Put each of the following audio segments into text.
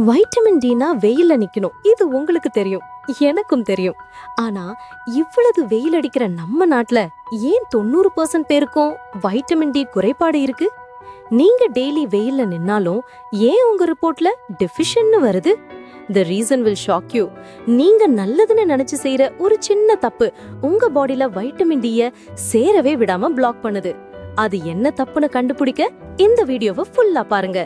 Vitamin Tina வெயில்ல நிக்கணும். இது உங்களுக்கு தெரியும், எனக்கும் தெரியும். ஆனா இவ்வளவு வெயில் அடிக்கிற நம்ம நாட்டுல ஏன் 90% பேருக்கும் வைட்டமின் டி குறைபாடு இருக்கு? நீங்க டெய்லி வெயில்ல நின்னாலும் ஏன் உங்க ரிப்போர்ட்ல டெஃபிஷியன்ட்னு வருது? The reason will shock you. நீங்க நல்லதுன்னு நினைச்சு செய்யற ஒரு சின்ன தப்பு உங்க பாடியில வைட்டமின் டிய சேரவே விடாம பிளாக் பண்ணுது. அது என்ன தப்புன்னு கண்டுபிடிக்க இந்த வீடியோவை ஃபுல்லா பாருங்க.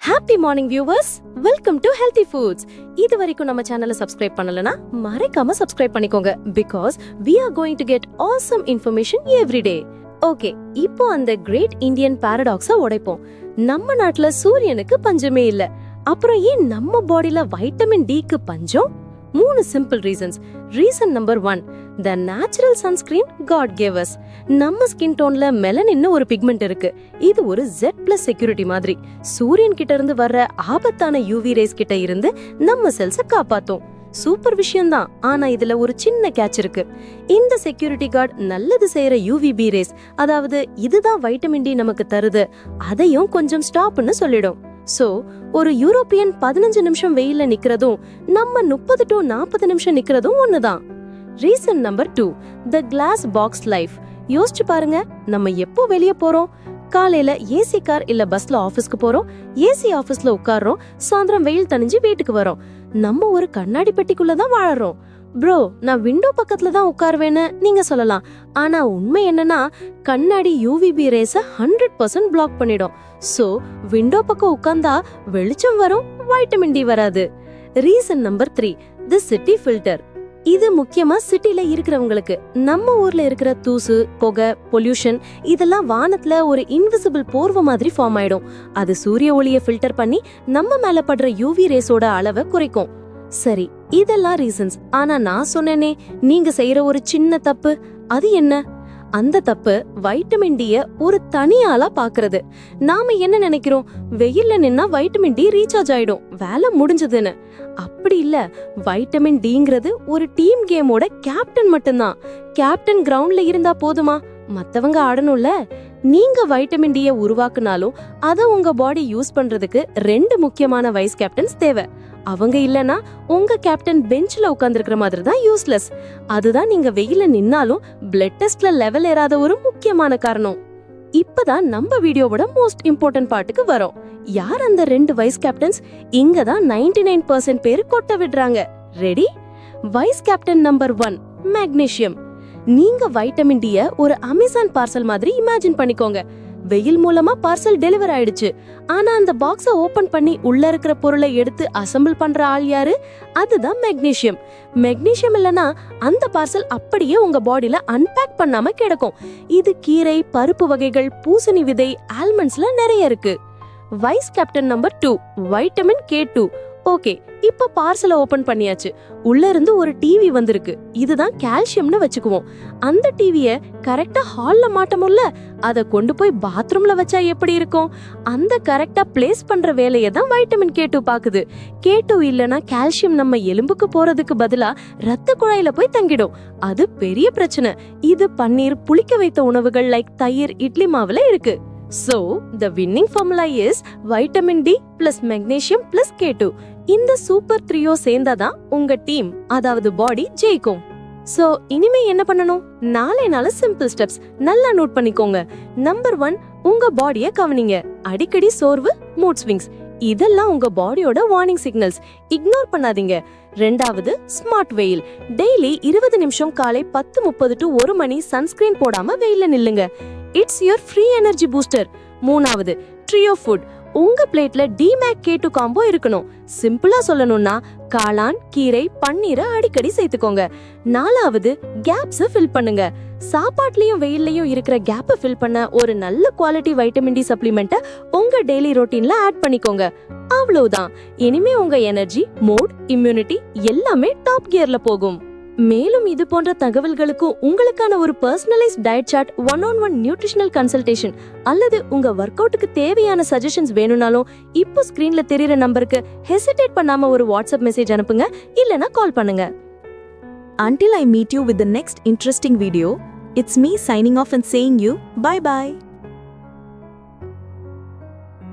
Happy morning viewers, welcome to healthy foods. இது வரைக்கும் நம்ம சேனலை சப்ஸ்கிரைப் பண்ணலனா மறக்காம சப்ஸ்கிரைப் பண்ணிக்கோங்க. Because we are going to get awesome information every day. Okay, இப்போ அந்த கிரேட் இந்தியன் பாரடாக்ஸ உடைப்போம். நம்ம நாட்டுல சூரியனுக்கு பஞ்சமே இல்ல, அப்புறம் ஏன் நம்ம பாடியில வைட்டமின் டிக்கு பஞ்சம்? 3 simple reasons. Reason number 1, the natural sunscreen God gave us. நம்ம ஸ்கின் டோன்ல மெலனின்னு ஒரு பிக்மெண்ட் இருக்கு. இது ஒரு Z+ செக்யூரிட்டி மாதிரி. சூரியன் கிட்ட இருந்து வர்ற ஆபத்தான யூவி ரேஸ் கிட்ட இருந்து நம்ம செல்ஸ காப்பாத்தும். சூப்பர் விஷயம்தான். ஆனா இதுல ஒரு சின்ன கேட்ச் இருக்கு. இந்த செக்யூரிட்டி கார்டு நல்லது செய்யற UVB ரேஸ், அதாவது இதுதான் வைட்டமின் டி நமக்கு தருது, அதையும் கொஞ்சம் ஸ்டாப்னு சொல்லிடும். சோ ஒரு யூரோப்பியன் 15 நிமிஷம் வெயில்ல நிக்கிறதும் நம்ம 30 to 40 நிமிஷம் நிக்கிறதும் ஒண்ணுதான். Reason number 2, the glass box life. யோசிச்சு பாருங்க, நம்ம எப்போ வெளியே போறோம்? காலையில ஏசி கார் இல்ல பஸ்ல ஆபீஸ்க்கு போறோம், ஏசி ஆபீஸ்ல உட்கார்றோம், சாயந்தரம் வெயில் தணிஞ்சு வீட்டுக்கு வரோம். நம்ம ஒரு கண்ணாடி பெட்டிக்குள்ளதான் வாழறோம். ப்ரோ, நான் விண்டோ பக்கத்துல தான் உட்காருவேன்னு நீங்க சொல்லலாம். ஆனா உண்மை என்னன்னா, கண்ணாடி UVB ரேஸ 100% பிளாக் பண்ணிடும். சோ விண்டோ பக்கம் உட்கார்ந்தா வெளிச்சம் வரும், வைட்டமின் டி வராது. ரீசன் நம்பர் 3, தி சிட்டி ஃபில்டர். இது முக்கியமா சிட்டில இருக்கிறவங்களுக்கு. நம்ம ஊர்ல இருக்கிற தூசு, புகை, பொல்யூஷன் இதெல்லாம் வானத்துல ஒரு இன்விசிபிள் போர்வை மாதிரி ஃபார்ம் ஆயிடும். அது சூரிய ஒளியை ஃபில்டர் பண்ணி நம்ம மேல படுற UV ரேஸோட அளவை குறைக்கும். சரி, இதெல்லாம் ரீசன்ஸ். ஆனா நான் சொன்னேனே, நீங்க செய்யற ஒரு சின்ன தப்பு. அது என்ன? அந்த தப்பு வைட்டமின் டிய ஒரு தனியாளா பாக்குறது. நாம என்ன நினைக்கிறோம், வெயில்ல நின்னா வைட்டமின் டி ரீசார்ஜ் ஆயிடும், வேலை முடிஞ்சதுன்னு. அப்படி இல்ல. வைட்டமின் டிங்கிறது ஒரு டீம் கேமோட கேப்டன் மட்டும்தான். கேப்டன் கிரவுண்ட்ல இருந்தா போதுமா? மத்தவங்க ஆடணும்ல. நீங்க வைட்டமின் டிய உருவாக்குனாலும் அத உங்க பாடி யூஸ் பண்றதுக்கு 2 முக்கியமான வைஸ் கேப்டன்ஸ் தேவை. அவங்க இல்லனா உங்க கேப்டன் பெஞ்ச்ல உட்கார்ந்திருக்கிற மாதிரி தான் யூஸ்லெஸ். அதுதான் நீங்க வெயில நின்னாலும் பிளட் டெஸ்ட்ல லெவல் ஏறாத ஒரு முக்கியமான காரணம். இப்பதான் நம்ம வீடியோவோட மோஸ்ட் இம்பார்ட்டன்ட் பார்ட்டுக்கு வரோம். யார் அந்த 2 வைஸ் கேப்டன்ஸ்? இங்கதான் 99% பேரு கொட்ட விடுறாங்க. Ready? Vice captain number 1, magnesium. நீங்க வைட்டமின் டிய ஒரு அமேசான் பார்சல் மாதிரி இமேஜின் பண்ணிக்கோங்க. வெயில் மூலமா பார்சல் டெலிவர் ஆயிடுச்சு. ஆனா அந்த பாக்ஸ ஓபன் பண்ணி உள்ள இருக்கிற பொருளை எடுத்து அசெம்பிள் பண்ற ஆள் யாரு? அதுதான் மெக்னீசியம். மெக்னீசியம் இல்லனா அந்த பார்சல் அப்படியே உங்க பாடியில அன்பேக் பண்ணாம கிடக்கும். இது கீரை, பருப்பு வகைகள், பூசணி விதை, ஆல்மண்ட்ஸ்ல நிறைய இருக்கு. Vice captain number 2, vitamin K2. Okay, இப்ப பார்சலை ஓபன் பண்ணியாச்சு. உள்ள இருந்து ஒரு டிவி வந்திருக்கு. இதுதான் கால்சியம்னு வச்சுக்குவோம். அந்த டிவிய கரெக்டா ஹால்ல மாட்டமுல்ல, அத கொண்டு போய் பாத்ரூம்ல வச்சா எப்படி இருக்கும்? அந்த கரெக்டா பிளேஸ் பண்ற வேலையை தான் வைட்டமின் K2 பாக்குது. K2 இல்லனா கால்சியம் நம்ம எலும்புக்கு போறதுக்கு பதிலா ரத்த குழாயில போய் தங்கிடும். அது பெரிய பிரச்சனை. இது பன்னீர், புளிக்க வைத்த உணவுகள் லைக் தயிர், இட்லி மாவுல இருக்கு. So, the winning formula is vitamin D plus magnesium plus K2. இந்த சூப்பர் த்ரியோ சேர்ந்தாதான் உங்க டீம், அதாவது பாடி ஜெயிக்கும். சோ இனிமே என்ன பண்ணணும்? நாளே சிம்பிள் ஸ்டெப்ஸ் நல்லா நோட் பண்ணிக்கோங்க. நம்பர் 1, உங்க பாடியை கவனிங்க. அடிக்கடி சோர்வு, மூட் ஸ்விங்ஸ், இதெல்லாம் உங்க பாடியோட வார்னிங் சிக்னல்ஸ். இக்னோர் பண்ணாதீங்க. 2வது, ஸ்மார்ட் வெயில். டெய்லி 20 நிமிஷம் காலை 10:30 to 1 மணி சன்ஸ்கிரீன் போடாம வெயில்ல நில்லுங்க. It's your free energy booster. 3வது, ட்ரியோ ஃபுட். உங்க பிளேட்ல DMAC K2 காம்போ இருக்கணும். சிம்பிளா சொல்லணும்னா காளான், கீரை, பன்னீரை அடிக்கடி சேர்த்துக்கோங்க. 4வது, கேப்ஸ் ஃபில் பண்ணுங்க. சாப்பாட்லயும் வெயில்லயும் இருக்கிற கேப்பை ஃபில் பண்ண ஒரு நல்ல குவாலிட்டி வைட்டமின் டி சப்ளிமெண்ட்டை உங்க டெய்லி ரொட்டீன்ல ஆட் பண்ணிக்கோங்க. அவ்வளவுதான். இனிமே உங்க எனர்ஜி, மூட், இம்யூனிட்டி எல்லாமே டாப் கியர்ல போகும். மேலும் இது போன்ற தகவல்களுக்கும் உங்களுக்கான ஒரு personalised diet chart, 1-on-1 nutritional consultation அல்லது உங்க ஒர்க் அவுட்டுக்கு தேவையான சஜஷன்ஸ் வேணும்னாலும் இப்போ ஸ்கிரீன்ல தெரியுற நம்பருக்கு ஹெசிடேட் பண்ணாம ஒரு வாட்ஸ்அப் மெசேஜ் அனுப்புங்க, இல்லனா கால் பண்ணுங்க. Until I meet you with the next interesting video, it's me signing off and saying you bye bye.